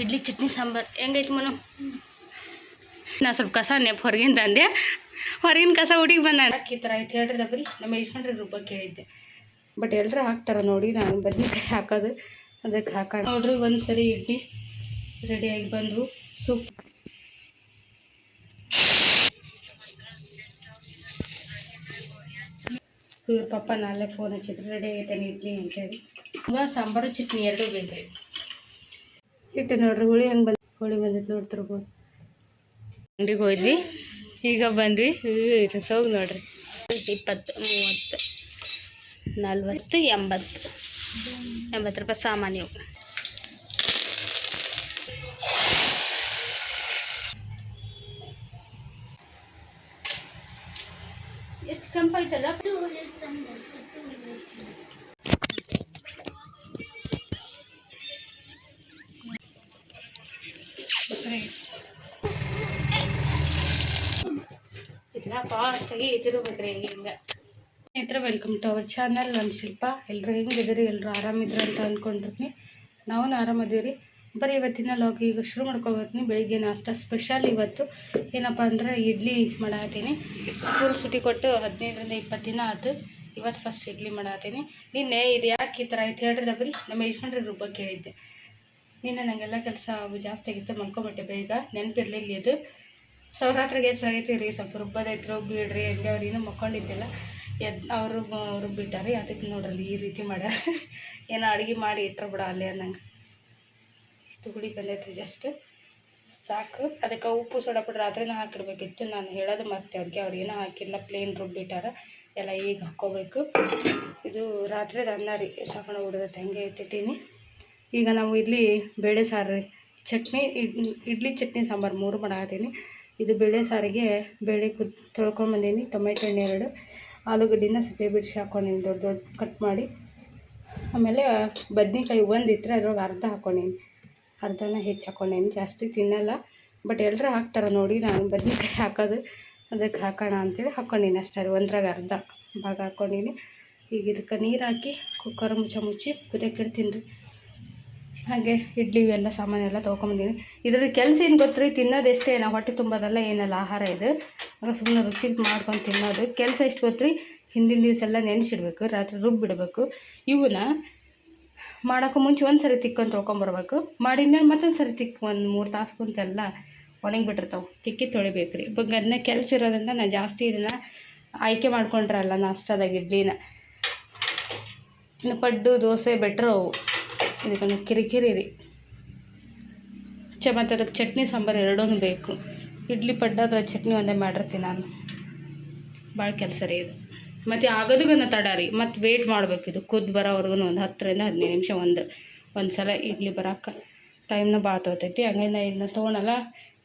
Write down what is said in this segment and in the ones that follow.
ಇಡ್ಲಿ ಚಟ್ನಿ ಸಾಂಬಾರು ಹೆಂಗೈತೆ ಮನು? ನಾ ಸ್ವಲ್ಪ ಕಸ ನೆಪ್ ಹೊರಗಿಂದ ತಂದೆ, ಹೊರಗಿನ ಕಸ ಹುಡುಗಿ ಬಂದ ಈ ಥರ ಆಯ್ತು ಹೇಳ್ರಿ ಬರೀ ನಮ್ಮ ಯಜಮಾನ್ರಿಗೆ ರುಬ್ಬಕ್ಕೆ ಕೇಳಿದ್ದೆ. ಬಟ್ ಎಲ್ಲರೂ ಹಾಕ್ತಾರೆ ನೋಡಿ, ನಾನು ಬದ್ನಿಕಾಯಿ ಹಾಕೋದು ಅದಕ್ಕೆ ಹಾಕೋಣ ನೋಡ್ರಿ. ಒಂದು ಸರಿ ಇಡ್ಲಿ ರೆಡಿಯಾಗಿ ಬಂದು ಸೂಪ್ ಇವ್ರ ಪಪ್ಪ ನಾಳೆ ಫೋನ್ ಹಚ್ಚಿದ್ರು ರೆಡಿ ಆಗೈತೆ ಇಡ್ಲಿ ಅಂತೇಳಿ. ಈಗ ಸಾಂಬಾರು ಚಟ್ನಿ ಎರಡೂ ಬೇಕು ರೀ. ಇಟ್ಟು ನೋಡ್ರಿ ಹುಳಿ ಹಂಗೆ ಹುಳಿ ಬಂದಿತ್ತು ನೋಡ್ತಿರ್ಬೋದು. ಅಂಗಡಿಗೆ ಹೋದ್ವಿ, ಈಗ ಬಂದ್ವಿ. ಸೋಗ್ ನೋಡ್ರಿ 20, 30, 40, 80 ರೂಪಾಯಿ ಸಾಮಾನ್ಯ. ಎಷ್ಟು ಕೆಂಪಾಯ್ತಲ್ಲ. ಇದನ್ನ ಫಾಸ್ಟಾಗಿ ತಿರುಗಬೇಕ್ರಿ ಹಿಂಗೆ. ಸ್ನೇಹಿತರೆ, ವೆಲ್ಕಮ್ ಟು ಅವರ್ ಚಾನಲ್. ನಾನು ಶಿಲ್ಪ. ಎಲ್ಲರೂ ಹೆಂಗಿದ್ದೀರಿ? ಎಲ್ಲರೂ ಆರಾಮಿದ್ರು ಅಂತ ಅಂದ್ಕೊಂಡಿರ್ತೀನಿ. ನಾವು ಆರಾಮದೀವಿ ರೀ. ಬರೀ ಇವತ್ತಿನ ಲಾಗ್ ಈಗ ಶುರು ಮಾಡ್ಕೊಳ್ತೀನಿ. ಬೆಳಿಗ್ಗೆ ನಾಷ್ಟ ಸ್ಪೆಷಲ್ ಇವತ್ತು ಏನಪ್ಪ ಅಂದ್ರೆ ಇಡ್ಲಿ ಮಾಡತ್ತೀನಿ. ಸ್ಕೂಲ್ ಸುಟಿ ಕೊಟ್ಟು 15ರಿಂದ 20 ದಿನ ಆಯ್ತು. ಇವತ್ತು ಫಸ್ಟ್ ಇಡ್ಲಿ ಮಾಡತ್ತೀನಿ. ನಿನ್ನೆ ಇದು ಯಾಕೆ ಈ ಥರ ಆಯ್ತು ಹೇಳ್ರಿ ಬರೀ ನಮ್ಮ ಯಜಮಾನ್ರಿಗೆ ರುಬ್ಬಕ್ಕೆ ಕೇಳಿದ್ದೆ. ನಿನ್ನೆ ನನಗೆಲ್ಲ ಕೆಲಸ ಜಾಸ್ತಿ ಆಗಿತ್ತು, ಮಲ್ಕೊಂಬಿಟ್ಟೆ ಬೇಗ, ನೆನಪಿರಲಿಲ್ಲ ಇದು. ಸೌರಾತ್ರಿಗೆ ಹೆಸರಾಗೈತಿ ರೀ, ಸ್ವಲ್ಪ ರುಬ್ಬೋದೈತೆ ರುಬ್ಬಿಡ್ರಿ ಹಂಗೆ. ಅವ್ರು ಇನ್ನೂ ಮಕ್ಕೊಂಡಿದ್ದಿಲ್ಲ, ಅವರು ರುಬ್ಬಿಟ್ಟಾರೆ. ಅದಕ್ಕೆ ನೋಡ್ರಲ್ಲಿ ಈ ರೀತಿ ಮಾಡ್ಯಾರ. ಏನೋ ಅಡುಗೆ ಮಾಡಿ ಇಟ್ಟರು ಬಿಡ ಅಲ್ಲೇ ಅನ್ನಂಗೆ. ಇಷ್ಟು ಹುಳಿ ಬಂದೈತ್ರಿ, ಜಸ್ಟ್ ಸಾಕು. ಅದಕ್ಕೆ ಉಪ್ಪು ಸೋಡಾ ಪುಡಿ ರಾತ್ರಿನ ಹಾಕಿಡ್ಬೇಕಿತ್ತು. ನಾನು ಹೇಳೋದು ಮರ್ತೆ ಅವ್ರಿಗೆ. ಅವ್ರು ಏನೋ ಹಾಕಿಲ್ಲ, ಪ್ಲೇನ್ ರುಬ್ಬಿಟ್ಟಾರ. ಎಲ್ಲ ಈಗ ಹಾಕ್ಕೋಬೇಕು. ಇದು ರಾತ್ರಿದ ಅನ್ನ ರೀ, ಎಷ್ಟು ಹಾಕೊಂಡು ಬಿಡೋದೈತೆ ಹಂಗೆ ಎತ್ತಿಟ್ಟೀನಿ. ಈಗ ನಾವು ಇಲ್ಲಿ ಬೇಳೆ ಸಾರು ರೀ, ಚಟ್ನಿ, ಇಡ್ಲಿ ಚಟ್ನಿ ಸಾಂಬಾರು 3 ಮಾಡತ್ತೀನಿ. ಇದು ಬೇಳೆ ಸಾರಿಗೆ ಬೇಳೆ ತೊಳ್ಕೊಂಬಂದೀನಿ. ಟೊಮೆಟೊ ಹಣ್ಣು 2, ಆಲೂಗಡ್ಡಿನ ಸಿಪ್ಪೆ ಬಿಡಿಸಿ ಹಾಕ್ಕೊಂಡೀನಿ ದೊಡ್ಡ ದೊಡ್ಡ ಕಟ್ ಮಾಡಿ. ಆಮೇಲೆ ಬದ್ನಿಕಾಯಿ ಒಂದಿದ್ರೆ ಅದ್ರೊಳಗೆ ಅರ್ಧ ಹಾಕ್ಕೊಂಡೀನಿ, ಅರ್ಧನ ಹೆಚ್ಚು ಹಾಕ್ಕೊಂಡೀನಿ. ಜಾಸ್ತಿ ತಿನ್ನಲ್ಲ, ಬಟ್ ಎಲ್ಲರೂ ಹಾಕ್ತಾರೆ ನೋಡಿ. ನಾನು ಬದ್ನಿಕಾಯಿ ಹಾಕೋದು ಅದಕ್ಕೆ ಹಾಕೋಣ ಅಂತೇಳಿ ಹಾಕ್ಕೊಂಡೀನಿ ಅಷ್ಟೇ. ಒಂದ್ರಾಗ ಅರ್ಧ ಭಾಗ ಹಾಕ್ಕೊಂಡೀನಿ. ಈಗ ಇದಕ್ಕೆ ನೀರು ಹಾಕಿ ಕುಕ್ಕರ್ ಮುಚ್ಚಿ ಕುದಿಯಕ್ಕೆ ಇಡ್ತೀನಿ ರೀ. ಹಾಗೆ ಇಡ್ಲಿ ಎಲ್ಲ ಸಾಮಾನೆಲ್ಲ ತೊಗೊಂಬಂದೀನಿ. ಇದ್ರದ್ದು ಕೆಲಸ ಏನು ಗೊತ್ತ್ರಿ, ತಿನ್ನೋದು ಎಷ್ಟೇ, ನಾವು ಹೊಟ್ಟೆ ತುಂಬೋದಲ್ಲ ಏನಲ್ಲ ಆಹಾರ ಇದು. ಆಗ ಸುಮ್ಮನೆ ರುಚಿಗೆ ಮಾಡ್ಕೊಂಡು ತಿನ್ನೋದು. ಕೆಲಸ ಎಷ್ಟು ಗೊತ್ತ್ರಿ, ಹಿಂದಿನ ದಿವಸ ಎಲ್ಲ ನೆನೆಸಿಡ್ಬೇಕು, ರಾತ್ರಿ ರುಬ್ಬಿಡಬೇಕು. ಇವನ್ನ ಮಾಡೋಕ್ಕೂ ಮುಂಚೆ ಒಂದು ಸರಿ ತಿಕ್ಕೊಂಡು ತೊಳ್ಕೊಂಬರ್ಬೇಕು. ಮಾಡಿದ್ಮೇಲೆ ಮತ್ತೊಂದು ಸರಿ ಒಂದು 3 ತಾಸು ಕುಂತೆಲ್ಲ ಒಣಗಿಬಿಟ್ಟಿರ್ತಾವೆ, ತಿಕ್ಕಿ ತೊಳಿಬೇಕು ರೀ. ಇವಾಗ ಅದನ್ನೇ ಕೆಲಸ ಇರೋದ್ರಿಂದ ನಾನು ಜಾಸ್ತಿ ಇದನ್ನು ಆಯ್ಕೆ ಮಾಡ್ಕೊಂಡ್ರಲ್ಲ ನಾಷ್ಟದಾಗ ಇಡ್ಲಿನ. ಇನ್ನು ಪಡ್ಡು ದೋಸೆ ಬೆಟ್ರು ಅವು, ಇದಕ್ಕೆ ಕಿರಿಕಿರಿ ರೀ. ಮತ್ತು ಅದಕ್ಕೆ ಚಟ್ನಿ ಸಾಂಬಾರು ಎರಡೂ ಬೇಕು. ಇಡ್ಲಿ ಪಡ್ಡು ಅಥವಾ ಚಟ್ನಿ ಒಂದೇ ಮಾಡಿರ್ತೀನಿ ನಾನು. ಭಾಳ ಕೆಲಸ ರೀ ಇದು. ಮತ್ತು ಆಗೋದಕ್ಕೂ ತಡ ರೀ, ಮತ್ತು ವೆಯ್ಟ್ ಮಾಡಬೇಕು. ಇದು ಕುದ್ದು ಬರೋವರೆಗೂ ಒಂದು 10ರಿಂದ 15 ನಿಮಿಷ ಒಂದು ಸಲ ಇಡ್ಲಿ ಬರೋಕೆ ಟೈಮ್ನ ಭಾಳ ತೊಗೊತೈತಿ. ಹಂಗಾಗಿ ಇದನ್ನ ತೊಗೊಳಲ್ಲ.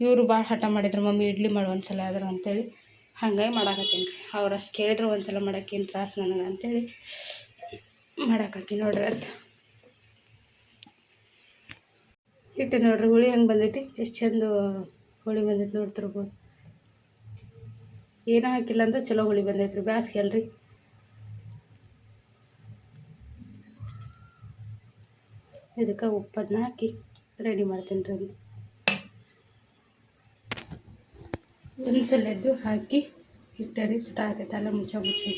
ಇವರು ಭಾಳ ಹಠ ಮಾಡಿದ್ರು, ಮಮ್ಮಿ ಇಡ್ಲಿ ಮಾಡು ಒಂದು ಸಲ ಆದರೂ ಅಂಥೇಳಿ. ಹಾಗಾಗಿ ಮಾಡಾಕತ್ತೀನಿ ರೀ. ಅವ್ರು ಅಷ್ಟು ಕೇಳಿದ್ರು ಒಂದು ಸಲ ಮಾಡೋಕ್ಕೇನು ತ್ರಾಸು ನನಗೆ ಅಂಥೇಳಿ ಮಾಡಾಕತ್ತೀನಿ ನೋಡ್ರಿ. ಅದು ಇಟ್ಟು ನೋಡ್ರಿ ಹುಳಿ ಹಂಗೆ ಬಂದೈತಿ, ಎಷ್ಟು ಚಂದ ಹುಳಿ ಬಂದೈತಿ ನೋಡ್ತಿರ್ಬೋದು. ಏನೂ ಹಾಕಿಲ್ಲ ಅಂದ್ರೆ ಚಲೋ ಹುಳಿ ಬಂದೈತ್ರಿ. ಬ್ಯಾಸ್ಗೆ ಅಲ್ರಿ. ಇದಕ್ಕೆ ಉಪ್ಪದನ್ನ ಹಾಕಿ ರೆಡಿ ಮಾಡ್ತೀನಿ ರೀ. ಒಂದು ಸಲದ್ದು ಹಾಕಿ ಇಟ್ಟರಿ ಸುಟ ಆಗೈತಲ್ಲ, ಮುಚ್ಚಿ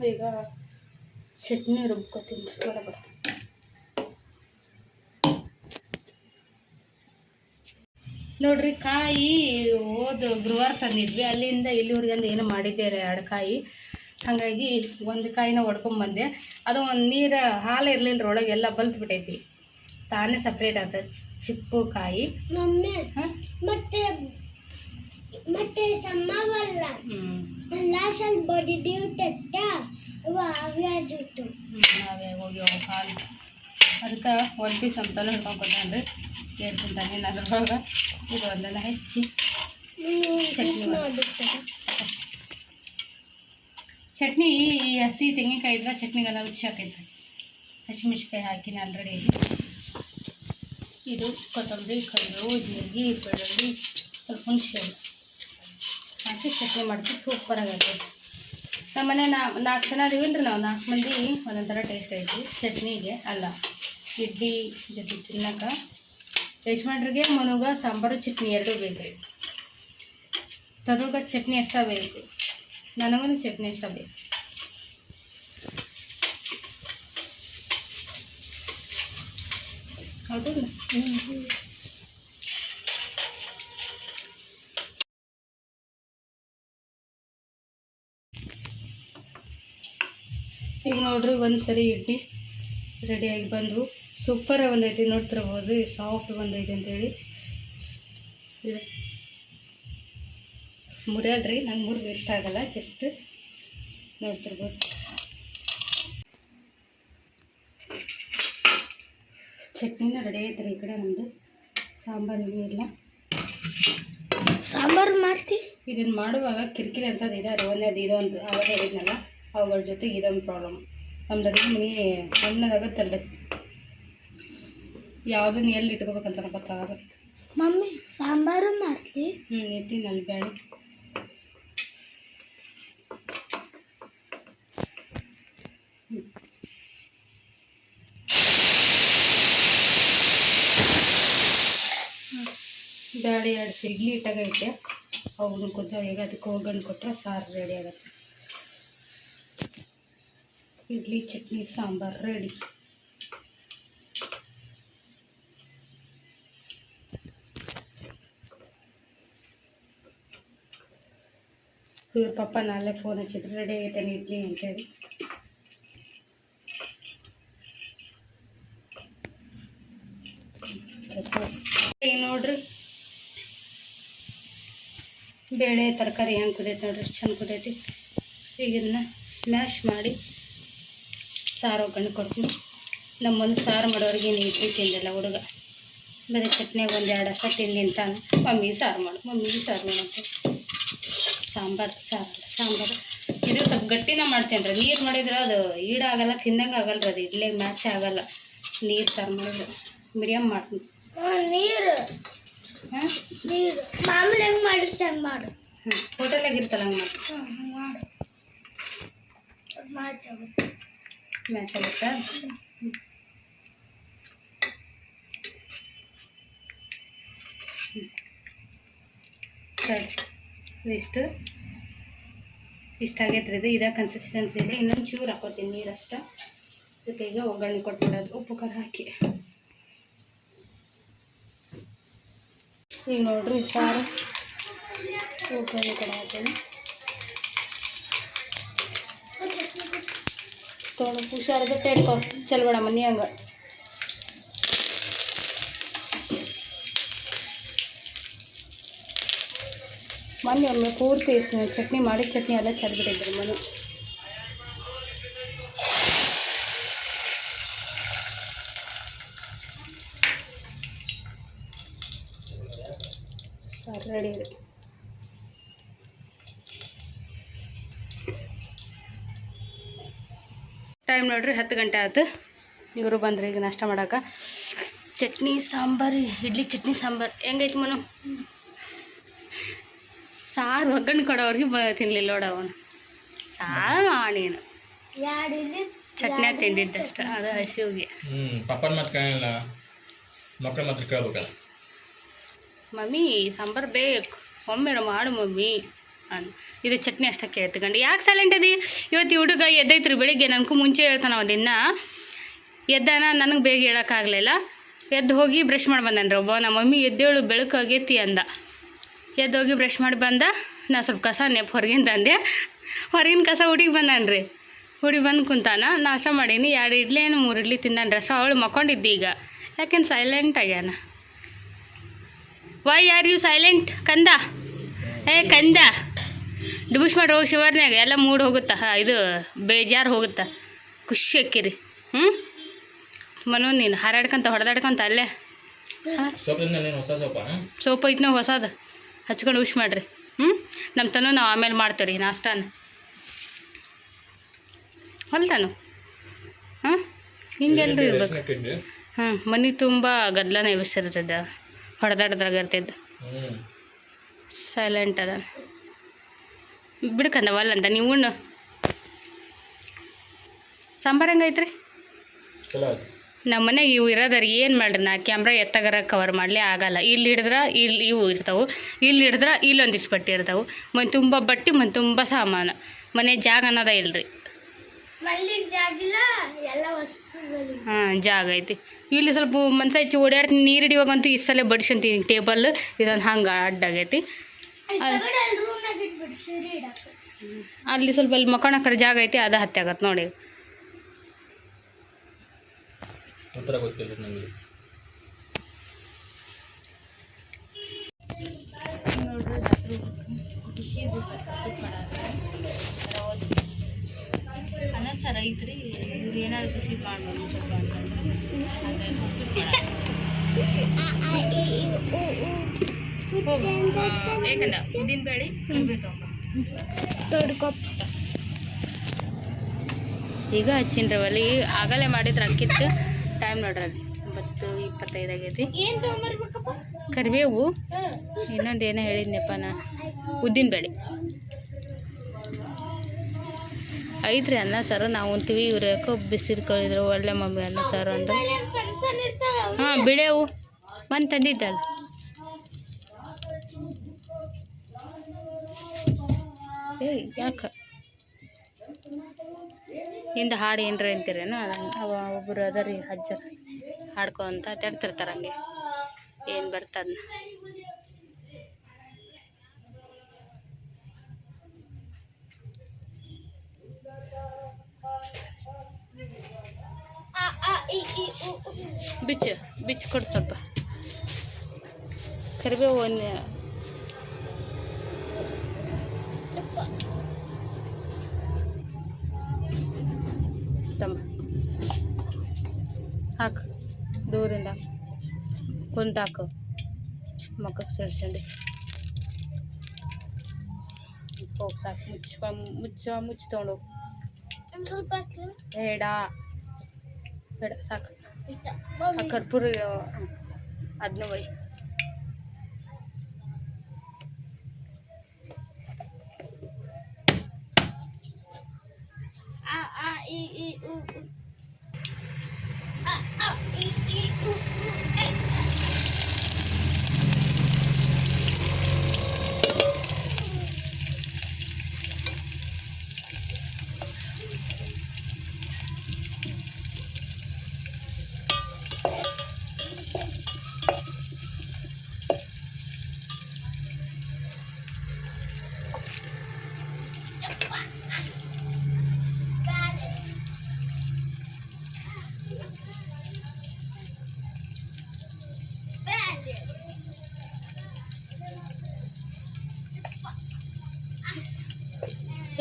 ಈಗ ಚಟ್ನಿ ರುಬ್ಕೊತೀನಿ ಬರಬರ. ನೋಡ್ರಿ, ಕಾಯಿ ಗುರುವಾರ ತಂದಿದ್ವಿ, ಅಲ್ಲಿಂದ ಇಲ್ಲಿವರೆಗಂದು ಏನೋ ಮಾಡಿದ್ದೆ 2 ಕಾಯಿ. ಹಾಗಾಗಿ ಒಂದು ಕಾಯಿನ ಹೊಡ್ಕೊಂಬಂದೆ. ಅದು ಒಂದು ನೀರು ಹಾಲು ಇರಲಿಲ್ಲ ರೀ, ಒಳಗೆ ಎಲ್ಲ ಬಲ್ತು ಬಿಟ್ಟೈತಿ, ತಾನೇ ಸಪ್ರೇಟ್ ಆಗ್ತದೆ ಚಿಪ್ಪು ಕಾಯಿ. ಮತ್ತೆ ನಾವೇ ಹೋಗಿ ಹಾಲು ಅದಕ್ಕೆ 1 ಪೀಸ್ ಅಂತಾನೆ ಹಿಡ್ಕೊಂಡ್ರಿ. ಏನು ತಿಂತಾನೆ ಅದ್ರೊಳಗೆ ಇದು ಒಂದನ್ನು ಹೆಚ್ಚಿ ಚಟ್ನಿ ಈ ಹಸಿ ತೆಂಗಿನಕಾಯಿ ಇದ್ರೆ ಚಟ್ನಿಗೆಲ್ಲ ರುಚಿ ಹಾಕೈತೆ. ಹಸಿಮೆಣ್ಸಿನ್ಕಾಯಿ ಹಾಕಿನಿ ಆಲ್ರೆಡಿ. ಇದು ಕೊತ್ತಂಬರಿ, ಕರಿಬೇವು, ಜೀರಿಗೆ, ಬೆಳ್ಳುಳ್ಳಿ, ಸ್ವಲ್ಪ ಹುಣಸೆ ಹಾಕಿ ಚಟ್ನಿ ಮಾಡ್ತೀವಿ, ಸೂಪರಾಗೈತೆ. ನಮ್ಮ ಮನೆ 4 ಜನ ಅದೀವಿಲ್ಲ ರೀ, ನಾವು 4 ಮಂದಿ ಒಂದೊಂದು ಥರ ಟೇಸ್ಟ್ ಐತಿ ಚಟ್ನಿಗೆ. ಅಲ್ಲ, ಇಡ್ಲಿ ಜೊತೆ ತಿನ್ನಕ್ಕೆ ಯಜಮಾನ್ರಿಗೆ ಮನುಗ ಸಾಂಬಾರು ಚಟ್ನಿ 2 ಬೇಕು ರೀ. ತದುಗ ಚಟ್ನಿ ಅಷ್ಟ ಬೇಕು, ನನಗೂ ಚಟ್ನಿ ಅಷ್ಟ ಬೇಕು. ಹೌದು. ಈಗ ನೋಡ್ರಿ, ಒಂದು ಸರಿ ಇಡ್ಲಿ ರೆಡಿಯಾಗಿ ಬಂದು ಸೂಪರಾಗಿ ಬಂದೈತಿ. ನೋಡ್ತಿರ್ಬೋದು ಸಾಫ್ಟ್ ಬಂದೈತಿ ಅಂತೇಳಿ. ಇದು ಮುರಿಯಲ್ರಿ, ನಂಗೆ ಮುರಿದು ಇಷ್ಟ ಆಗಲ್ಲ. ಜಸ್ಟ್ ನೋಡ್ತಿರ್ಬೋದು. ಚಟ್ನಿನ ರೆಡಿ ಐತ್ರಿ. ಈ ಕಡೆ ನಮ್ಮದು ಸಾಂಬಾರು ಇಲ್ಲ. ಸಾಂಬಾರು ಮಾಡ್ತಿ. ಇದನ್ನು ಮಾಡುವಾಗ ಕಿರಿಕಿರಿ ಅನ್ಸೋದು ಇದೆ. ಒಂದೇದು ಇದೊಂದು ಅವಾಗ ಹೇಳಿದ್ನಲ್ಲ, ಅವುಗಳ ಜೊತೆಗೆ ಇದೊಂದು ಪ್ರಾಬ್ಲಮ್. ನಮ್ದು ಅಡುಗೆ ಮನೆ ಸಣ್ಣದಾಗುತ್ತಲ್ಲ, ಯಾವುದನ್ನು ಎಲ್ಲಿ ಇಟ್ಕೋಬೇಕಂತ ಗೊತ್ತಾಗಲ್ಲ. ಮಮ್ಮಿ ಸಾಂಬಾರು ಮಾಡ್ತಿ. ಇಟ್ಟಿನಲ್ಲಿ ಬೇಳೆ. ಬೇಳೆ 2 ಇಡ್ಲಿ ಇಟ್ಟಾಗೈತೆ. ಅವನ್ನ ಈಗ ಅದಕ್ಕೆ ಒಗ್ಗರಣೆ ಕೊಟ್ಟರೆ ಸಾರು ರೆಡಿ ಆಗುತ್ತೆ. ಇಡ್ಲಿ ಚಟ್ನಿ ಸಾಂಬಾರು ರೆಡಿ. ಇವ್ರ ಪಪ್ಪ ನಾಳೆ ಫೋನ್ ಹಚ್ಚಿದ್ರು, ರೆಡಿ ಆಗೈತೇನೆ ಇಡ್ಲಿ ಅಂತೇಳಿ. ಈಗ ನೋಡ್ರಿ, ಬೇಳೆ ತರಕಾರಿ ಹೆಂಗೆ ಕುದೈತಿ ನೋಡ್ರಿ, ಎಷ್ಟು ಚಂದ ಕುದೈತಿ. ಈಗ ಇದನ್ನ ಸ್ಮ್ಯಾಶ್ ಮಾಡಿ ಸಾರು ಒಗ್ಗರಣೆ ಕೊಡ್ತೀನಿ. ನಮ್ಮೊಂದು ಸಾರು ಮಾಡೋರಿಗೆ ನೀರು ತಿಂದಿಲ್ಲ ಹುಡುಗ, ಬರೀ ಚಟ್ನಿಯಾಗ 1-2 ಅಷ್ಟ ತಿಂದು ನಿಂತಾನೆ. ಮಮ್ಮಿ ಸಾರು ಮಾಡು, ಮಮ್ಮಿ ಸಾರು ಮಾಡಂತೆ. ಸಾಂಬಾರು ಸಾಂಬಾರು ಇದು ಸ್ವಲ್ಪ ಗಟ್ಟಿನ ಮಾಡ್ತೇನೆ ರೀ. ನೀರು ಮಾಡಿದ್ರೆ ಅದು ಈಡಾಗಲ್ಲ, ತಿನ್ನಂಗೆ ಆಗಲ್ಲ ರೀ. ಅದು ಇಡ್ಲಿಗೆ ಮ್ಯಾಚ್ ಆಗಲ್ಲ. ನೀರು ಸಾರು ಮಾಡಿದ್ರೆ ಮೀಡಿಯಮ್ ಮಾಡ್ತೀನಿ. ನೀರು ಮಾಮೂಲಿ ಹೆಂಗೆ ಮಾಡಿರ್ತಿ ಹಂಗೆ ಮಾಡು. ಹೋಟೆಲಾಗ ಇರ್ತಲ್ಲ ಹಂಗೆ ಮಾಡು. ಮ್ಯಾಚ್ ಆಗುತ್ತಾ? ಇಷ್ಟ ಆಗೈತೆ ರೀ. ಇದೇ ಕನ್ಸಿಸ್ಟೆನ್ಸಿ ಇದೆ. ಇನ್ನೊಂದು ಚೂರು ಹಾಕೋತೀನಿ ನೀರಷ್ಟ. ಅದಕ್ಕೆ ಈಗ ಒಗ್ಗರಣೆ ಕೊಟ್ಬಿಡೋದು, ಉಪ್ಪು ಖಾರ ಹಾಕಿ. ಈಗ ನೋಡ್ರಿ, ಸಾರು ಒಗ್ಗರಣೆ ಕಡೆ ಹಾಕ್ತೀನಿ. ತೊಗೊಂಡು ಹುಷಾರದ ಟೇಡ್ಕೊ ಚಲ್ಬೇಡ ಮನೆ ಹಂಗೆ. ಮೊನ್ನೆ ಒಮ್ಮೆ ಪೂರ್ತಿ ಚಟ್ನಿ ಮಾಡಿದ ಚಟ್ನಿ ಎಲ್ಲ ಚೆಲ್ಬಿಟ್ಟಿದ್ರು ಮನೆ. ಸಾರು ರೆಡಿ ಇದೆ. ಟೈಮ್ ನೋಡ್ರಿ 10 ಗಂಟೆ ಆಯ್ತು. ಇವರು ಬಂದ್ರೆ ಈಗ ನಾಷ್ಟ ಮಾಡೋಕೆ. ಚಟ್ನಿ ಸಾಂಬಾರು, ಇಡ್ಲಿ ಚಟ್ನಿ ಸಾಂಬಾರು ಹೆಂಗೈತಿ ಮನು? ಸಾರು ಒಗ್ಗರಣೆ ಕೊಡೋವ್ರಿಗೆ ತಿನ್ನಲಿಲ್ಲ ನೋಡ ಅವನು. ಸಾರು ನೀನು ಚಟ್ನಿ ತಿಂದಿದ್ದಷ್ಟ, ಅದು ಹಸಿವಿಗೆ. ಪಪ್ಪನ ಮಾತು ಕೇಳಲ್ಲ, ಮಕ್ಕಳ ಮಾತ್ರ ಕೇಳ್ಬೇಕಲ್ಲ. ಮಮ್ಮಿ ಸಾಂಬಾರು ಬೇಕು, ಒಮ್ಮೆ ಮಾಡು ಮಮ್ಮಿ ಅಂದು. ಇದು ಚಟ್ನಿ ಅಷ್ಟಕ್ಕೆ ಎತ್ಕೊಂಡು ಯಾಕೆ ಸೈಲೆಂಟ್ ಅದಿ? ಇವತ್ತು ಹುಡುಗ ಎದ್ದೈತ್ರಿ ಬೆಳಿಗ್ಗೆ. ನನಗೂ ಮುಂಚೆ ಹೇಳ್ತಾನೆ ಅವದಿನ್ನ. ಎದ್ದಾನ, ನನಗೆ ಬೇಗ ಹೇಳೋಕ್ಕಾಗಲಿಲ್ಲ. ಎದ್ದು ಹೋಗಿ ಬ್ರಷ್ ಮಾಡಿ ಬಂದನ್ರಿ ಒಬ್ಬ. ನಮ್ಮ ಮಮ್ಮಿ ಎದ್ದೇಳು ಬೆಳಕಾಗೈತಿ ಅಂದ. ಎದ್ದು ಹೋಗಿ ಬ್ರಷ್ ಮಾಡಿ ಬಂದ. ನಾ ಸ್ವಲ್ಪ ಕಸ ಹೊರಗಿಂದ ತಂದೆ. ಹೊರಗಿನ ಕಸ ಹುಡುಗಿ ಬಂದನ್ರಿ. ಹುಡುಗಿ ಬಂದು ಕುಂತಾನ. ನಾಷ್ಟ ಮಾಡೀನಿ. 2 ಇಡ್ಲಿ 3 ಇಡ್ಲಿ ತಿಂದನ್ರಿ. ಅಷ್ಟು ಅವಳು ಮಕ್ಕೊಂಡಿದ್ದಿ. ಈಗ ಯಾಕೆಂದು ಸೈಲೆಂಟ್ ಆಗ್ಯಾನ. ವೈ ಆರ್ ಯು ಸೈಲೆಂಟ್ ಕಂದ? ಕಂದ ಡುಬುಷ್ ಮಾಡಿ ಹೋಗಿ ಶಿವರ್ನ್ಯಾಗ ಎಲ್ಲ ಮೂಡ್ ಹೋಗುತ್ತಾ. ಇದು ಬೇಜಾರು ಹೋಗುತ್ತಾ, ಖುಷಿ ಅಕ್ಕಿರಿ. ಮನು ನೀನು ಹಾರಾಡ್ಕೊಂತ ಹೊಡೆದಾಡ್ಕೊಂತ ಅಲ್ಲೇ ಸೋಪ್ ಐತಿ ನಾವು ಹೊಸದು ಹಚ್ಕೊಂಡು ಉಶ್ ಮಾಡಿರಿ. ನಮ್ಮ ತನೂ ನಾವು ಆಮೇಲೆ ಮಾಡ್ತೇವೆ ರೀ ನಾಷ್ಟಾನ. ಹೊಲ್ತಾನು ಹಿಂಗೆಲ್ರಿ ಇರ್ಬೇಕು. ಮನೆ ತುಂಬ ಗದ್ದಲನೇ ಎಬ್ಬಿಸಿರ್ತದ, ಹೊಡೆದಾಡ್ದಾಗ ಇರ್ತಿದ್ದ. ಸೈಲೆಂಟ್ ಅದ. ಬಿಡ್ಕಂದವಲ್ಲ ಅಂತ ನೀವು ಉಣ್ಣು. ಸಾಂಬಾರು ಹೆಂಗೈತ್ರಿ? ಚಲೋ ಆಯ್ತು. ನಮ್ಮ ಮನೆಗೆ ಇವು ಇರೋದ್ರಿಗೆ ಏನು ಮಾಡ್ರಿ, ನಾ ಕ್ಯಾಮ್ರಾ ಎತ್ತಗರ ಕವರ್ ಮಾಡಲಿ ಆಗಲ್ಲ. ಇಲ್ಲಿ ಹಿಡಿದ್ರೆ ಇಲ್ಲಿ ಇವು ಇರ್ತಾವೆ, ಇಲ್ಲಿ ಹಿಡಿದ್ರೆ ಇಲ್ಲೊಂದಿಷ್ಟು ಬಟ್ಟೆ ಇರ್ತಾವೆ. ಮನೆ ತುಂಬ ಬಟ್ಟೆ, ಮನೆ ತುಂಬ ಸಾಮಾನು, ಮನೆ ಜಾಗ ಅನ್ನೋದ ಇಲ್ರಿ. ಹಾಂ, ಜಾಗ ಐತಿ. ಇಲ್ಲಿ ಸ್ವಲ್ಪ ಮನ್ಸ ಹೆಚ್ಚು ಓಡಾಡ್ತೀನಿ. ನೀರು ಹಿಡಿಯುವಾಗಂತೂ ಈ ಸಲ ಬಡಿಸಂತೀನಿ ಟೇಬಲ್. ಇದೊಂದು ಹಂಗೆ ಅಡ್ಡಾಗೈತಿ. ಅಲ್ಲಿ ಸ್ವಲ್ಪ ಅಲ್ಲಿ ಮಕ್ಕೊಳಕ್ಕರ ಜಾಗ ಐತಿ, ಅದು ಹತ್ತಿ ಆಗತ್ತೆ ನೋಡಿ. ಉತ್ತರ ಗೊತ್ತಿಲ್ಲ ನನಗೆ. ನೋಡ್ರಿ ಅನ್ನ ಸರ್ ಐತ್ರಿ. ಇವ್ರು ಏನಾದ್ರು ಬಿಸಿ ಮಾಡ್ಬೋದು ಸ್ವಲ್ಪ ಬೇಕಂದ ಉದ್ದಿನ ಬೇಳೆ ಈಗ ಹಚ್ಚಿನ್ರವಲ್ಲಿ ಆಗಲೇ ಮಾಡಿದ್ರೆ ಅಕ್ಕಿತ್ತು. ಟೈಮ್ ನೋಡ್ರಿ 9:25 ಆಗೈತಿ. ಕರಿಬೇವು, ಇನ್ನೊಂದು ಏನೋ ಹೇಳಿದ್ನಪ್ಪ ನಾ, ಉದ್ದಿನ ಬೇಳೆ ಐತ್ರಿ. ಅನ್ನ ಸಾರು ನಾವು ಉಣ್ತೀವಿ. ಇವ್ರು ಯಾಕೋ ಬಿಸಿದು ಕಳಿದ್ರು ಒಳ್ಳೆ ಮಮ್ಮಿ ಅನ್ನ ಸಾರು ಅಂತ. ಹಾಂ, ಬಿಳೆವು ಒಂದು ತಂದಿದ್ದಲ್ಲ. ಯಾಕೆ ಹಿಂದೆ ಹಾಡು ಏನ್ರ ಅಂತೀರೇನೋ, ಅವ ಒಬ್ಬರು ಅದ ರೀ ಅಜ್ಜರ ಹಾಡ್ಕೊ ಅಂತ ತೆಡ್ತಿರ್ತಾರೆ. ಹಂಗೆ ಏನು ಬರ್ತದನ್ನ ಬಿಚ್ಚು ಕೊಡು ಸ್ವಲ್ಪ. ಕರಿಬೇವು ಒಂದು ತಮ್ಮ ಹಾಕು, ದೂರಿಂದ ಕುಂತ ಹಾಕು, ಮಕ್ಕಕ್ಕೆ ಸೇರ್ಸಂಡು ಹೋಗಿ ಸಾಕು. ಮುಚ್ಚಿ ತೊಗೊಂಡು ಬೇಡ ಸಾಕು. ಆ ಕರ್ಪೂರ ಅದನ್ನ ಒಯ್.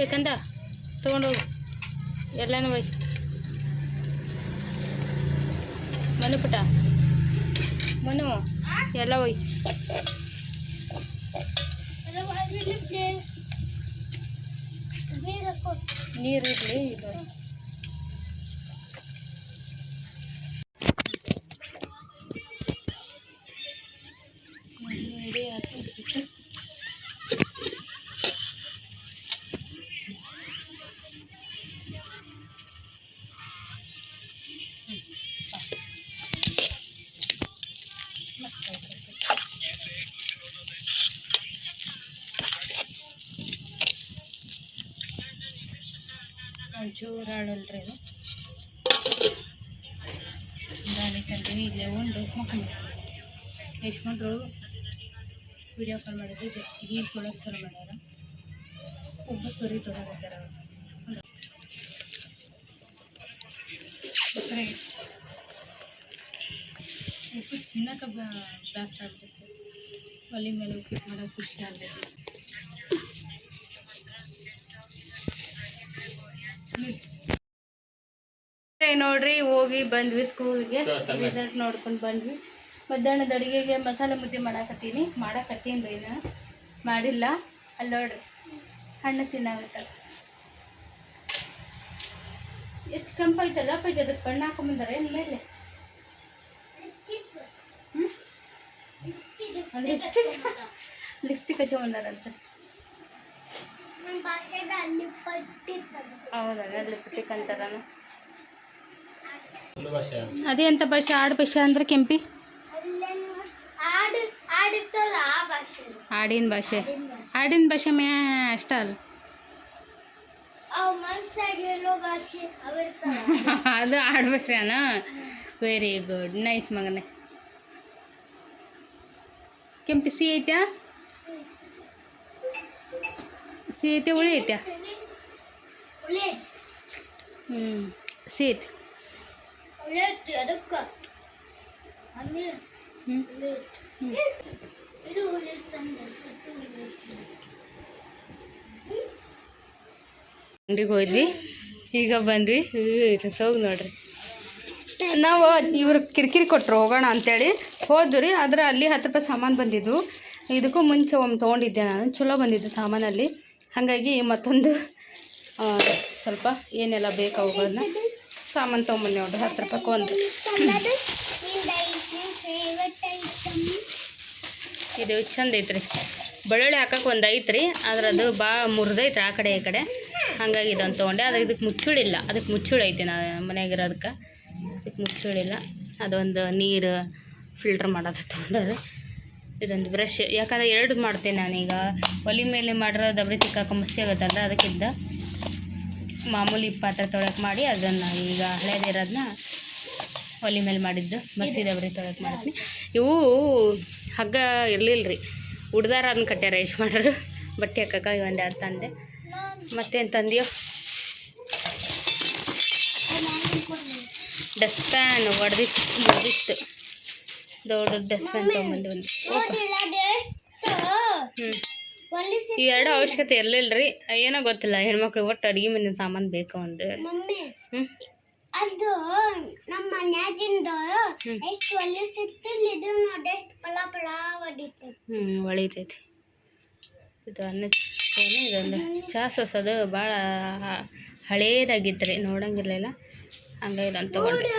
ಏಕಂದ ತೊಗೊಂಡೋಗು ಎಲ್ಲನೂ ಒಯ್. ಮನು ಪುಟ ಮನು ಎಲ್ಲ ಒಯ್. ನೀರು ಇರಲಿ. ಇದು ಒಂಚೂರು ಆಡಲ್ರಿ ಇದು. ದಾಳಿ ತಂದೀವಿ, ಇಲ್ಲೇ ಉಂಡು ಮಕ್ಕಳು ಯಶ್ಮಂಟ್ರು ವಿಡಿಯೋ ಕಾಲ್ ಮಾಡಿದ್ರು. ಜಸ್ಟ್ ನೀರು ತೊಳಕ್ಕೆ ಚಲೋ ಮಾಡ್ಯಾರ. ಒಬ್ಬ ತೊರಿ ತೊಗೊಳ್ತಾರೆ ಅವರು. ಉಪ್ಪಿಟ್ಟು ತಿನ್ನೋಕೆ ಬೇಸರ ಆಗ್ಬಿಡುತ್ತೆ. ಒಲೆ ಮೇಲೆ ಉಪ್ಪಿಟ್ಟು ಮಾಡೋಕೆ ಖುಷಿ ಆಗ್ತೈತಿ. ನೋಡ್ರಿ ಹೋಗಿ ಬಂದ್ವಿ ಸ್ಕೂಲ್ಗೆ. ರಿಸಲ್ಟ್ ನೋಡ್ಕೊಂಡು ಬಂದ್ವಿ. ಮಧ್ಯಾಹ್ನದ ಅಡುಗೆಗೆ ಮಸಾಲೆ ಮುದ್ದೆ ಮಾಡಕತ್ತೀನಿ ರೀ. ನಾ ಮಾಡಿಲ್ಲ. ಅಲ್ಲಿ ನೋಡ್ರಿ ಹಣ್ಣು ತಿನ್ನಾಗತ್ತಲ್ಲ. ಎಷ್ಟು ಕೆಂಪಾಯ್ತಲ್ಲ ಅಪ್ಪಾಜಿ, ಅದಕ್ಕೆ ಬಣ್ಣ ಹಾಕೊಂಬಂದಾರೆ ಏನು ಮೇಲೆ? ಅಂದರೆ ಲಿಪ್ಸ್ಟಿಕ್ ಹಚ್ಕೊಂಬಂದಾರಂತ. ಹೌದಾ ಲಿಪ್ಟಿಕ್ ಅಂತಾರ ಸುಳ್ಳು ಭಾಷೆ. ಅದೇ ಎಂಥ ಭಾಷೆ? ಆಡು ಭಾಷೆ ಅಂದ್ರೆ ಕೆಂಪಿ ಆಡಿನ ಭಾಷೆ. ಆಡಿನ ಭಾಷೆ ಮೇ ಅಷ್ಟ ಅಲ್ಲ ಅದು ಆಡು ಭಾಷೆನಾ? ವೆರಿ ಗುಡ್, ನೈಸ್ ಮಗನೇ. ಕೆಂಪಿ ಸಿ ಐತ್ಯಾ? ಸಿ ಐತೆ, ಹುಳಿ ಐತ್ಯಾ? ಸಿ ಐತಿ. ಅಂಗಡಿಗೆ ಹೋದ್ವಿ, ಈಗ ಬಂದ್ವಿ. ಸೋಗ್ ನೋಡ್ರಿ, ನಾವು ಇವ್ರು ಕಿರಿಕಿರಿ ಕೊಟ್ಟರು ಹೋಗೋಣ ಅಂತೇಳಿ ಹೋದ್ವಿ. ಆದರೆ ಅಲ್ಲಿ 10 ರೂಪಾಯಿ ಸಾಮಾನು ಬಂದಿದ್ದು. ಇದಕ್ಕೂ ಮುಂಚೆ ಒಮ್ಮೆ ತೊಗೊಂಡಿದ್ದೆ ನಾನು, ಚಲೋ ಬಂದಿದ್ದು ಸಾಮಾನಲ್ಲಿ. ಹಾಗಾಗಿ ಮತ್ತೊಂದು ಸ್ವಲ್ಪ ಏನೆಲ್ಲ ಬೇಕು ಅವುಗಳನ್ನ ಸಾಮಾನು ತೊಗೊಂಬಂದು ನೋಡ್ರಿ. 10 ರೂಪಾಯಿಗೆ ಒಂದು. ಇದು ಚಂದ ಐತ್ರಿ. ಬೆಳ್ಳುಳ್ಳಿ ಹಾಕಕ್ಕೆ ಒಂದು ಐತ್ರಿ, ಆದ್ರೆ ಅದು ಭಾಳ ಮುರಿದೈತ್ರಿ ಆ ಕಡೆ ಈ ಕಡೆ. ಹಾಗಾಗಿ ಇದೊಂದು ತೊಗೊಂಡೆ. ಅದು ಇದಕ್ಕೆ ಮುಚ್ಚುಳಿಲ್ಲ, ಅದಕ್ಕೆ ಮುಚ್ಚುಳಿ ಐತಿ ನಾ ಮನೆಯಾಗಿರೋದಕ್ಕೆ. ಇದಕ್ಕೆ ಮುಚ್ಚುಳಿಲ್ಲ. ಅದೊಂದು ನೀರು ಫಿಲ್ಟ್ರ್ ಮಾಡೋದು ತೊಗೊಂಡ್ರೆ. ಇದೊಂದು ಬ್ರಷ್, ಯಾಕಂದರೆ 2 ಮಾಡ್ತೇನೆ ನಾನೀಗ. ಒಲೆ ಮೇಲೆ ಮಾಡಿರೋ ದಬ್ರಿ ತಿಕ್ಕಾಕ ಮಸಿ ಆಗುತ್ತಲ್ಲ, ಅದಕ್ಕಿಂತ ಮಾಮೂಲಿ ಪಾತ್ರೆ ತೊಳೆಯೋಕೆ ಮಾಡಿ ಅದನ್ನು ಈಗ ಹಳೇದಿರೋದನ್ನ ಒಲೆ ಮೇಲೆ ಮಾಡಿದ್ದು ಮಸಿ ದಬ್ರಿ ತೊಳೆಯೋಕೆ ಮಾಡ್ತೀನಿ. ಇವು ಹಗ್ಗ ಇರಲಿಲ್ಲ ರೀ, ಉಡ್ದಾರ ಅದನ್ನ ಕಟ್ಟ್ಯಾರ ಇಷ್ಟು ಮಾಡ್ರು ಬಟ್ಟೆ ಹಾಕಕ್ಕೆ. ಒಂದು 2 ತಂದೆ. ಮತ್ತೇನು ತಂದೆಯೋ? ಡಸ್ಟ್ಪ್ಯಾನ್ ಒಡೆದಿತ್ತು. ದೊಡ್ಡ ಡಸ್ಟ್ಪ್ಯಾನ್ ತೊಗೊಂಬಂದು ಒಂದು. ಈ 2 ಅವಶ್ಯಕತೆ ಇರಲಿಲ್ಲ ರೀ, ಏನೋ ಗೊತ್ತಿಲ್ಲ. ಹೆಣ್ಮಕ್ಳು ಒಟ್ಟು ಅಡುಗೆ ಮನೆ ಸಾಮಾನು ಬೇಕು ಒಂದು. ಅದು ನಮ್ಮ ಮನ್ಯಾಗಿಂದ ಎಷ್ಟು ಒಳ್ಳೆ ಸಿಕ್ತಿಲ್ಲ, ಇದು ನೋಡಿ ಎಷ್ಟು ಪಳ ಪಳ ಹೊಡಿತೈತಿ. ಹೊಳಿತೈತಿ. ಇದು ಇದೊಂದು ಚಹಾ ಸೋಸೋದು ಭಾಳ ಹಳೇದಾಗಿತ್ತು ರೀ, ನೋಡಂಗಿರಲಿಲ್ಲ. ಹಂಗೆ ಇದೊಂದು ತೊಗೊಂಡೆ.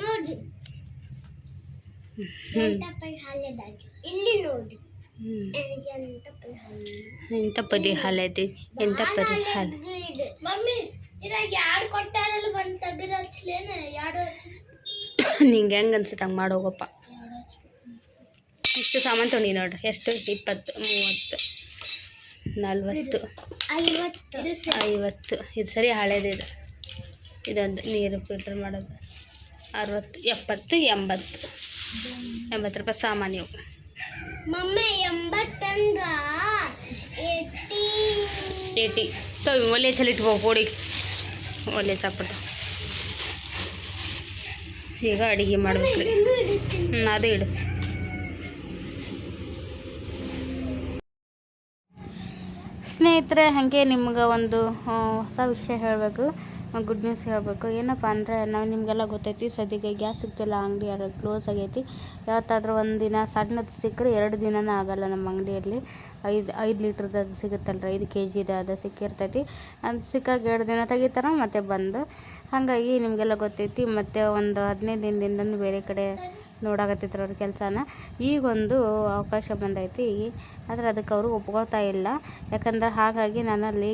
ನೋಡಿ ಇಲ್ಲಿ ನೋಡಿ ಎಂಥ ಪದಿ ಹಾಲೈತಿ, ಎಂಥ ಪದಿ ಹಾಲು. ಮಮ್ಮಿ ಇದ್ರಾಗ 2 ಕೊಟ್ಟಾರಲ್ಲ, ಒಂದು ತೆಗೆದು ಹಚ್ಲೇನ? 2 ನಿಂಗೆ ಹೆಂಗೆ ಅನ್ಸುತ್ತೆ ಹಂಗೆ ಮಾಡೋಗಪ್ಪ. ಇಷ್ಟು ಸಾಮಾನು ತೊಗೊಂಡು ನೋಡ್ರಿ. ಎಷ್ಟು? 20, 30, 40, 50. ಇದು ಸರಿ ಹಳೇದಿದೆ. ಇದೊಂದು ನೀರು ಫಿಲ್ಟರ್ ಮಾಡೋದು 60, 70, 80 ರೂಪಾಯಿ ಸಾಮಾನು ಇವು. ಮಮ್ಮಿ 80 ಒಲೆ ಚಲಿಟ್ಕೋ ಪೋಡಿ, ಒಲೆ ಚಪ್ಪಟ. ಈಗ ಅಡುಗೆ ಮಾಡ್ಬೇಕ್ರಿ. ಅದು ಇಡು. ಸ್ನೇಹಿತರೆ, ಹಾಗೆ ನಿಮ್ಗೆ ಒಂದು ಹೊಸ ವಿಷಯ ಹೇಳಬೇಕು, ಗುಡ್ ನ್ಯೂಸ್ ಹೇಳಬೇಕು. ಏನಪ್ಪ ಅಂದರೆ, ನಾವು ನಿಮಗೆಲ್ಲ ಗೊತ್ತೈತಿ ಸದ್ಯಕ್ಕೆ ಗ್ಯಾಸ್ ಸಿಗ್ತಿಲ್ಲ, ಅಂಗಡಿ ಯಾರು ಕ್ಲೋಸ್ ಆಗೈತಿ. ಯಾವತ್ತಾದ್ರೂ ಒಂದು ದಿನ ಸಣ್ಣದು ಸಿಕ್ಕರೆ 2 ದಿನನೇ ಆಗೋಲ್ಲ ನಮ್ಮ ಅಂಗಡಿಯಲ್ಲಿ. 5 ಲೀಟ್ರದ್ದು ಅದು ಸಿಗುತ್ತಲ್ರಿ, 5 kg ಅದು ಸಿಕ್ಕಿರ್ತೈತಿ. ಅದು ಸಿಕ್ಕಾಗ 2 ದಿನ ತೆಗಿತಾರೆ ಮತ್ತೆ ಬಂದು. ಹಾಗಾಗಿ ನಿಮಗೆಲ್ಲ ಗೊತ್ತೈತಿ. ಮತ್ತು ಒಂದು 15 ದಿನದಿಂದ ಬೇರೆ ಕಡೆ ನೋಡಾಕತ್ತಿದ್ರು ಅವ್ರ ಕೆಲಸನ. ಈಗೊಂದು ಅವಕಾಶ ಬಂದೈತಿ, ಆದರೆ ಅದಕ್ಕೆ ಅವರು ಒಪ್ಕೊಳ್ತಾ ಇಲ್ಲ. ಯಾಕಂದ್ರೆ ಹಾಗಾಗಿ ನಾನಲ್ಲಿ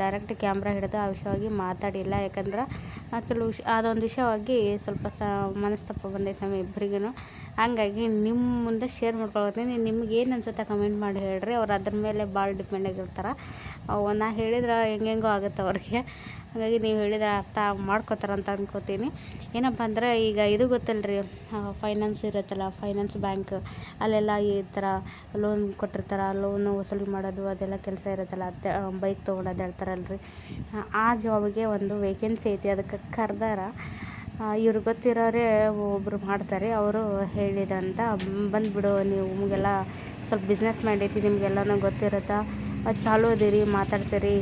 ಡೈರೆಕ್ಟ್ ಕ್ಯಾಮ್ರಾ ಹಿಡಿದು ಆ ವಿಷಯವಾಗಿ ಮಾತಾಡಿಲ್ಲ. ಯಾಕಂದ್ರೆ ಕೆಲವು ಅದೊಂದು ವಿಷಯವಾಗಿ ಸ್ವಲ್ಪ ಮನಸ್ತಾಪ ಬಂದೈತೆ ನಮ್ಮಿಬ್ಬರಿಗೂ. ಹಂಗಾಗಿ ನಿಮ್ಮ ಮುಂದೆ ಶೇರ್ ಮಾಡ್ಕೊಳ್ತೀನಿ. ನಿಮ್ಗೆ ಏನು ಅನ್ಸುತ್ತೆ ಕಮೆಂಟ್ ಮಾಡಿ ಹೇಳ್ರಿ. ಅವ್ರು ಅದ್ರ ಮೇಲೆ ಭಾಳ ಡಿಪೆಂಡ್ ಆಗಿರ್ತಾರೆ. ನಾ ಹೇಳಿದ್ರೆ ಹೆಂಗೆಂಗೋ ಆಗುತ್ತೆ ಅವ್ರಿಗೆ. ಹಾಗಾಗಿ ನೀವು ಹೇಳಿದ್ರೆ ಅರ್ಥ ಮಾಡ್ಕೋತಾರಂತ ಅಂದ್ಕೋತೀನಿ. ಏನಪ್ಪ ಅಂದ್ರೆ, ಈಗ ಇದು ಗೊತ್ತಲ್ರಿ, ಫೈನಾನ್ಸ್ ಇರುತ್ತಲ್ಲ, ಫೈನಾನ್ಸ್ ಬ್ಯಾಂಕ್, ಅಲ್ಲೆಲ್ಲ ಈ ಥರ ಲೋನ್ ಕೊಟ್ಟಿರ್ತಾರೆ. ಲೋನು ವಸೂಲಿ ಮಾಡೋದು ಅದೆಲ್ಲ ಕೆಲಸ ಇರುತ್ತಲ್ಲ, ಬೈಕ್ ತೊಗೊಂಡು ಹೇಳ್ತಾರಲ್ರಿ, ಆ ಜಾಬಿಗೆ ಒಂದು ವೇಕೆನ್ಸಿ ಐತಿ. ಅದಕ್ಕೆ ಕರೆದಾರ. ಇವ್ರು ಗೊತ್ತಿರೋರೇ ಒಬ್ಬರು ಮಾಡ್ತಾರೆ. ಅವರು ಹೇಳಿದಂತ ಬಂದುಬಿಡು, ನೀವು ನಿಮಗೆಲ್ಲ ಸ್ವಲ್ಪ ಬಿಸ್ನೆಸ್ ಮಾಡೈತಿ, ನಿಮಗೆಲ್ಲನೂ ಗೊತ್ತಿರುತ್ತಾ, ಚಾಲೂ ಅದೀರಿ, ಮಾತಾಡ್ತೀರಿ,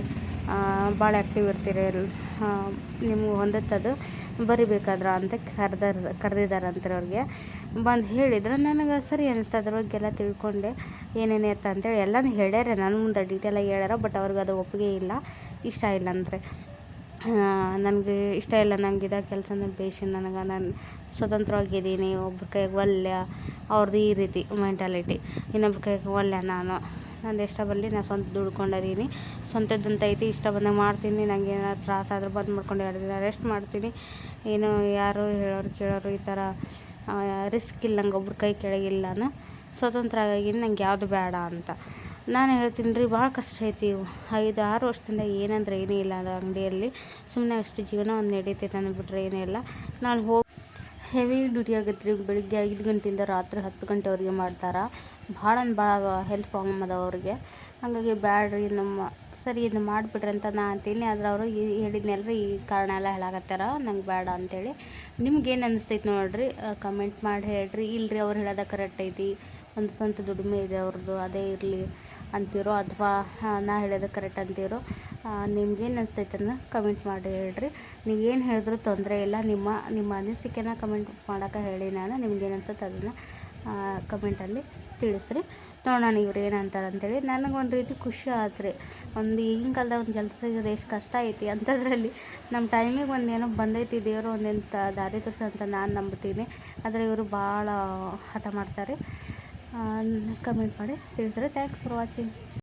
ಭಾಳ ಆ್ಯಕ್ಟಿವ್ ಇರ್ತೀರಿ, ನಿಮ್ಗೆ ಹೊಂದುತ್ತದು, ಬರಿಬೇಕಾದ್ರೆ ಅಂತ ಕರೆದಿದ್ದಾರಂತೆ ಅವ್ರಿಗೆ. ಬಂದು ಹೇಳಿದ್ರು. ನನಗೆ ಸರಿ ಅನ್ನಿಸ್ತು. ಅದ್ರ ಬಗ್ಗೆಲ್ಲ ತಿಳ್ಕೊಂಡೆ ಏನೇನು ಇತ್ತು ಅಂತೇಳಿ. ಎಲ್ಲನೂ ಹೇಳ್ಯಾರ ನನ್ನ ಮುಂದೆ, ಡೀಟೇಲಾಗಿ ಹೇಳ್ಯಾರ. ಬಟ್ ಅವ್ರಿಗೆ ಅದು ಒಪ್ಪಿಗೆ ಇಲ್ಲ, ಇಷ್ಟ ಇಲ್ಲ ಅಂದರೆ. ನನಗೆ ಇಷ್ಟ ಇಲ್ಲ, ನಂಗೆ ಇದ ಕೆಲಸನ ಬೇಷ್, ನನಗೆ ನಾನು ಸ್ವತಂತ್ರವಾಗಿದ್ದೀನಿ, ಒಬ್ರ ಕೈಗೆ ಒಲ್ಲೆ ಅವ್ರದ್ದು ಈ ರೀತಿ ಮೆಂಟಾಲಿಟಿ. ಇನ್ನೊಬ್ರ ಕೈಗೆ ಒಲ್ಲೆ ನಂದು ಇಷ್ಟ ಬರಲಿ, ನಾನು ಸ್ವಂತ ದುಡ್ಕೊಂಡಿದ್ದೀನಿ, ಸ್ವಂತದ್ದಂತ ಐತಿ, ಇಷ್ಟ ಬಂದಾಗ ಮಾಡ್ತೀನಿ. ನನಗೆ ಏನಾದ್ರು ತ್ರಾಸ ಆದ್ರೆ ಬಂದು ಮಾಡ್ಕೊಂಡು 2 ದಿನ ರೆಸ್ಟ್ ಮಾಡ್ತೀನಿ. ಏನು ಯಾರು ಹೇಳೋರು ಕೇಳೋರು ಈ ಥರ ರಿಸ್ಕ್ ಇಲ್ಲ, ನಂಗೆ ಒಬ್ರ ಕೈ ಕೆಳಗಿಲ್ಲ, ನಾನು ಸ್ವತಂತ್ರ ಆಗಿದ್ದೀನಿ, ನಂಗೆ ಯಾವುದು ಬೇಡ ಅಂತ ನಾನು ಹೇಳ್ತೀನಿ ರೀ. ಭಾಳ ಕಷ್ಟ ಐತಿ. 5-6 ವರ್ಷದಿಂದ ಏನಂದ್ರೆ ಏನೂ ಇಲ್ಲ ಅದು ಅಂಗಡಿಯಲ್ಲಿ, ಸುಮ್ಮನೆ ಅಷ್ಟು ಜೀವನ ಒಂದು ನಡೀತೈತೆ ಅಂದ್ಬಿಟ್ರೆ ಏನೂ ಇಲ್ಲ. ನಾನು ಹೆವಿ ಡ್ಯೂಟಿ ಆಗತ್ತೆ ರೀ. ಬೆಳಿಗ್ಗೆ 5 ಗಂಟೆಯಿಂದ ರಾತ್ರಿ 10 ಗಂಟೆವರೆಗೆ ಮಾಡ್ತಾರೆ. ಭಾಳ ಹೆಲ್ತ್ ಪ್ರಾಬ್ಲಮ್ ಅದ ಅವ್ರಿಗೆ. ಹಾಗಾಗಿ ಬ್ಯಾಡ್ರಿ ಸರಿ ಇದನ್ನ ಮಾಡಿಬಿಡ್ರಿ ಅಂತ ನಾನು ಅಂತೀನಿ. ಆದ್ರೆ ಅವರು ಹೇಳಿದ್ನಲ್ರಿ, ಈ ಕಾರಣ ಎಲ್ಲ ಹೇಳಾಕತ್ತಾರ ನಂಗೆ ಬೇಡ ಅಂಥೇಳಿ. ನಿಮ್ಗೇನು ಅನ್ನಿಸ್ತೈತೆ ನೋಡಿರಿ, ಕಮೆಂಟ್ ಮಾಡಿ ಹೇಳ್ರಿ. ಇಲ್ಲರಿ ಅವ್ರು ಹೇಳೋದು ಕರೆಕ್ಟ್ ಐತಿ, ಒಂದು ಸ್ವಂತ ದುಡಿಮೆ ಇದೆ ಅವ್ರದ್ದು, ಅದೇ ಇರಲಿ ಅಂತೀರೋ, ಅಥವಾ ನಾ ಹೇಳೋದು ಕರೆಕ್ಟ್ ಅಂತೀರೋ, ನಿಮ್ಗೇನು ಅನಿಸ್ತೈತೆ ಅನ್ನೋ ಕಮೆಂಟ್ ಮಾಡಿ ಹೇಳ್ರಿ. ನೀವೇನು ಹೇಳಿದ್ರೂ ತೊಂದರೆ ಇಲ್ಲ. ನಿಮ್ಮ ಅನಿಸಿಕೆನ ಕಮೆಂಟ್ ಮಾಡೋಕೆ ಹೇಳಿ, ನಾನು ನಿಮ್ಗೇನು ಅನ್ಸುತ್ತೆ ಅದನ್ನು ಕಮೆಂಟಲ್ಲಿ ತಿಳಿಸ್ರಿ. ನೋಡೋಣ ಇವ್ರು ಏನು ಅಂತಾರೆ ಅಂತೇಳಿ. ನನಗೊಂದು ರೀತಿ ಖುಷಿ ಆಯ್ತು ರೀ. ಈಗಿನ ಕಾಲದಾಗ ಒಂದು ಕೆಲಸ ಸಿಗೋದು ಎಷ್ಟು ಕಷ್ಟ ಐತಿ, ಅಂಥದ್ರಲ್ಲಿ ನಮ್ಮ ಟೈಮಿಗೆ ಒಂದೇನೋ ಬಂದೈತಿ, ದೇವರು ಒಂದೇನು ದಾರಿ ತೋರಿಸಿ ಅಂತ ನಾನು ನಂಬ್ತೀನಿ. ಆದರೆ ಇವರು ಭಾಳ ಹಠ ಮಾಡ್ತಾರೆ. ಕಮೆಂಟ್ ಮಾಡಿ ತಿಳಿಸ್ರಿ. Thanks for watching.